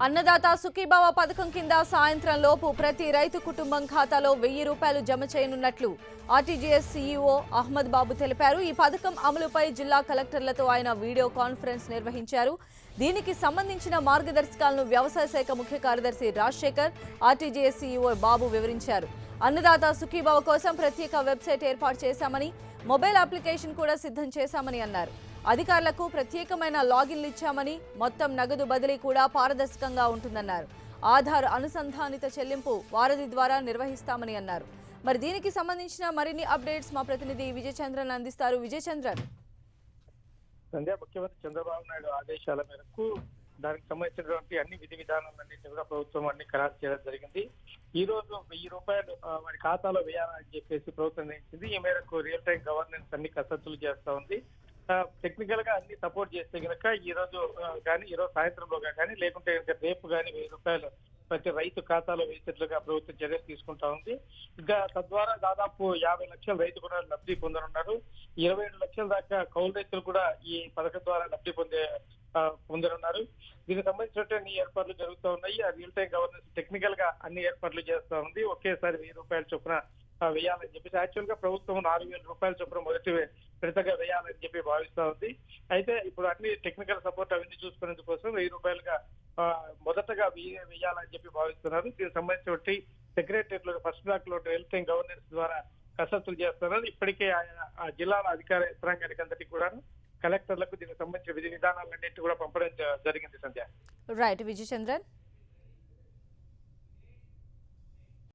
అన్నదాత సుఖీభావ పథకం కింద సాయంత్రం లోపు ప్రతి రైతు కుటుంబం ఖాతాలో 1000 రూపాయలు జమ చేయనున్నట్లు ఆర్టీజీఎస్ సీఈఓ అహ్మద్ బాబు తెలిపారు. ఈ పథకం అమలుపై జిల్లా కలెక్టర్లతో ఆయన వీడియో కాన్ఫరెన్స్ నిర్వహించారు. దీనికి సంబంధించిన మార్గదర్శకాలను వ్యవసాయ శాఖ ముఖ్య కార్యదర్శి రాజశేఖర్, ఆర్టీజీఎస్ సీఈఓ బాబు వివరించారు. అన్నదాత సుఖీభావ కోసం ప్రత్యేక వెబ్సైట్ ఏర్పాటు చేశామని, మొబైల్ అప్లికేషన్ కూడా సిద్ధం చేశామని అన్నారు. అధికారులకు ప్రత్యేకమైన లాగిన్లు ఇచ్చామని, మొత్తం నగదు బదిలీ కూడా పారదర్శకంగా ఉంటుందన్నారు. ఆధార్ అనుసంధానిత చెల్లింపు వారధి ద్వారా నిర్వహిస్తామని అన్నారు. మరి దీనికి సంబంధించిన మరిన్ని అప్డేట్స్ మా ప్రతినిధి విజయ్ చంద్రన్ అందిస్తారు. విజయ్ చంద్రన్. సంధ్య, ముఖ్యమంత్రి చంద్రబాబు నాయుడు ఆదేశాల మేరకు దానికి సంబంధించినటువంటి అన్ని విధి విధానాలన్నింటినీ కూడా ప్రభుత్వం అన్ని ఖరారు చేయడం జరిగింది. ఈ రోజు 1000 రూపాయలు వారి ఖాతాలో వేయాలని చెప్పేసి ప్రభుత్వం నిర్ణయించింది. ఈ మేరకు రియల్ టైం గవర్నెన్స్ అన్ని కసరత్తులు చేస్తా ఉంది. టెక్నికల్ గా అన్ని సపోర్ట్ చేస్తే కనుక ఈ రోజు కానీ, ఈ రోజు సాయంత్రంలోగా కానీ, లేకుంటే రేపు కానీ 1000 రూపాయలు ప్రతి రైతు ఖాతాలో వేసేట్లుగా ప్రభుత్వం చర్యలు తీసుకుంటా ఉంది. ఇంకా తద్వారా దాదాపు 50 లక్షల రైతు కూడా లబ్ధి పొందనున్నారు. 27 లక్షల దాకా కౌలు రైతులు కూడా ఈ పథకం ద్వారా లబ్ధి పొందనున్నారు. దీనికి సంబంధించినట్టు అన్ని ఏర్పాట్లు జరుగుతూ ఉన్నాయి. ఆ రియల్ టైం గవర్నెన్స్ టెక్నికల్ గా అన్ని ఏర్పాట్లు చేస్తా ఉంది. ఒకేసారి 1000 రూపాయల చొప్పున వేయాలని చెప్పేసి యాక్చువల్ గా ప్రభుత్వం 4000 రూపాయల చొప్పున మొదటి విడతగా వేయాలని చెప్పి భావిస్తా ఉంది. అయితే ఇప్పుడు అన్ని టెక్నికల్ సపోర్ట్ అవన్నీ చూసుకునేందుకోసం 1000 రూపాయలుగా మొదటగా వేయాలని చెప్పి భావిస్తున్నారు. దీనికి సంబంధించి సెక్రటరియట్ లో ఫస్ట్ బ్లాక్ లో రియల్ టైం గవర్నెన్స్ ద్వారా కసరత్తులు చేస్తున్నారు. ఇప్పటికే ఆ జిల్లాల అధికార యంత్రాంగానికి అందరికీ కూడా కలెక్టర్లకు దీనికి సంబంధించిన విధి విధానాలన్నింటి కూడా పంపడం జరిగింది. సంధ్య. రైట్ విజయ్ చంద్రన్.